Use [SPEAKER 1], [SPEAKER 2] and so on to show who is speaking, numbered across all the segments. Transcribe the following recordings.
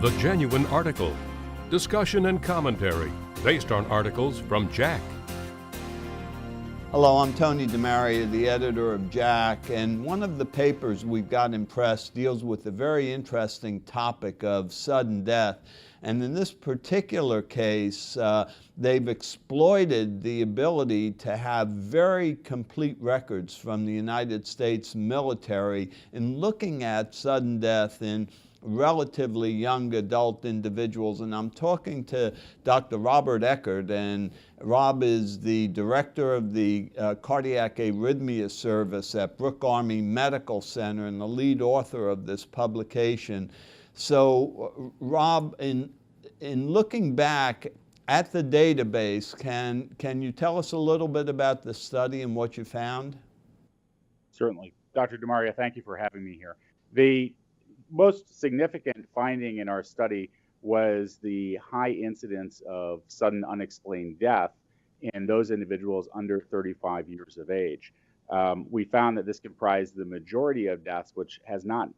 [SPEAKER 1] The Genuine Article. Discussion and commentary based on articles from JACC.
[SPEAKER 2] Hello, I'm Tony DeMaria, the editor of JACC, and one of the papers we've got in press deals with the very interesting topic of sudden death. And in this particular case, they've exploited the ability to have very complete records from the United States military in looking at sudden death in relatively young adult individuals. And I'm talking to Dr. Robert Eckert, and Rob is the director of the Cardiac Arrhythmia Service at Brooke Army Medical Center and the lead author of this publication. So, Rob, in looking back at the database, can you tell us a little bit about the study and what you found?
[SPEAKER 3] Certainly. Dr. DeMaria, thank you for having me here. The most significant finding in our study was the high incidence of sudden unexplained death in those individuals under 35 years of age. We found that this comprised the majority of deaths, which has not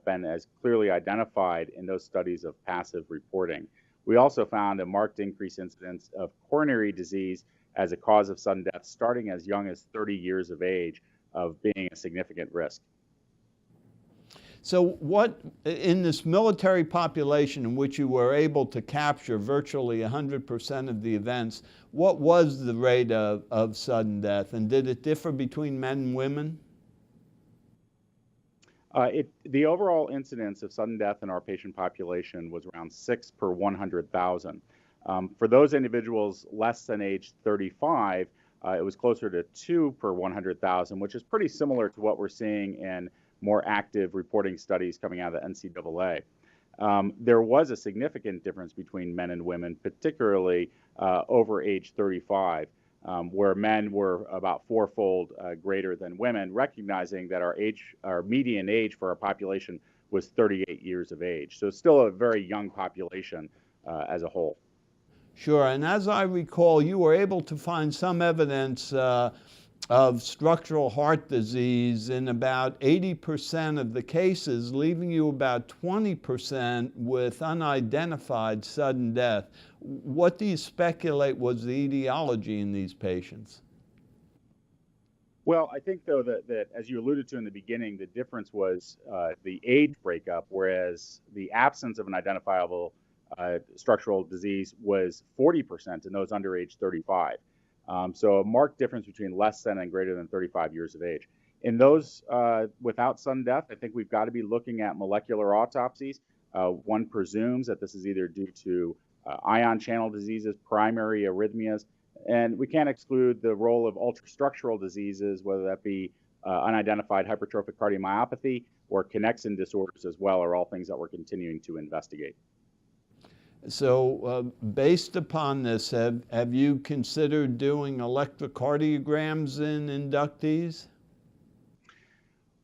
[SPEAKER 3] been as clearly identified in those studies of passive reporting. We also found a marked increased incidence of coronary disease as a cause of sudden death starting as young as 30 years of age of being a significant risk.
[SPEAKER 2] So what, in this military population in which you were able to capture virtually 100% of the events, what was the rate of sudden death, and did it differ between men and women?
[SPEAKER 3] The overall incidence of sudden death in our patient population was around 6 per 100,000. For those individuals less than age 35, it was closer to 2 per 100,000, which is pretty similar to what we're seeing in more active reporting studies coming out of the NCAA. There was a significant difference between men and women, particularly over age 35, where men were about fourfold greater than women, recognizing that our median age for our population was 38 years of age. So still a very young population as a whole.
[SPEAKER 2] Sure, and as I recall, you were able to find some evidence of structural heart disease in about 80% of the cases, leaving you about 20% with unidentified sudden death. What do you speculate was the etiology in these patients?
[SPEAKER 3] Well, I think, though, that as you alluded to in the beginning, the difference was the age breakup, whereas the absence of an identifiable structural disease was 40% in those under age 35. So a marked difference between less than and greater than 35 years of age. In those without sudden death, I think we've got to be looking at molecular autopsies. One presumes that this is either due to ion channel diseases, primary arrhythmias, and we can't exclude the role of ultrastructural diseases, whether that be unidentified hypertrophic cardiomyopathy or connexin disorders as well, are all things that we're continuing to investigate.
[SPEAKER 2] So based upon this, have you considered doing electrocardiograms in inductees?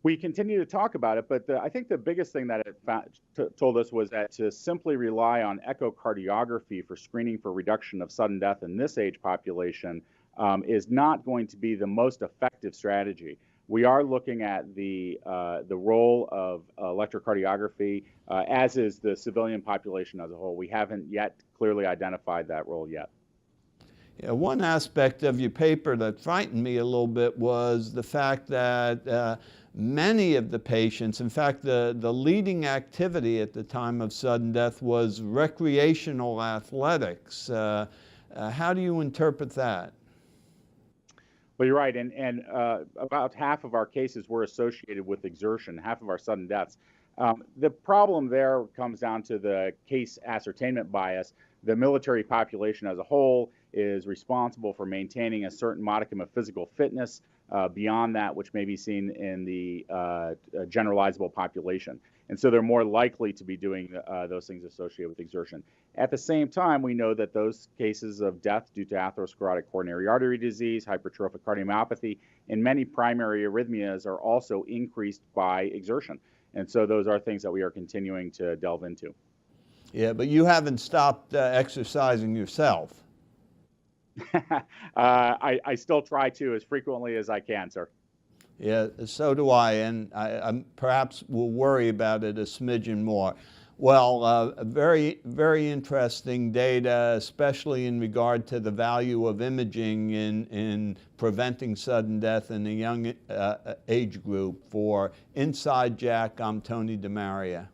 [SPEAKER 3] We continue to talk about it, but I think the biggest thing that it told us was that to simply rely on echocardiography for screening for reduction of sudden death in this age population is not going to be the most effective strategy. We are looking at the role of electrocardiography, as is the civilian population as a whole. We haven't yet clearly identified that role yet.
[SPEAKER 2] Yeah, one aspect of your paper that frightened me a little bit was the fact that many of the patients, in fact, the leading activity at the time of sudden death was recreational athletics. How do you interpret that?
[SPEAKER 3] Well, you're right, and about half of our cases were associated with exertion, half of our sudden deaths. The problem there comes down to the case ascertainment bias. The military population as a whole is responsible for maintaining a certain modicum of physical fitness beyond that which may be seen in the generalizable population. And so they're more likely to be doing those things associated with exertion. At the same time, we know that those cases of death due to atherosclerotic coronary artery disease, hypertrophic cardiomyopathy, and many primary arrhythmias are also increased by exertion. And so those are things that we are continuing to delve into.
[SPEAKER 2] Yeah, but you haven't stopped exercising yourself.
[SPEAKER 3] I still try to as frequently as I can, sir.
[SPEAKER 2] Yeah, so do I, and I perhaps will worry about it a smidgen more. Well, very interesting data, especially in regard to the value of imaging in preventing sudden death in a young age group. For Inside JACC, I'm Tony DeMaria.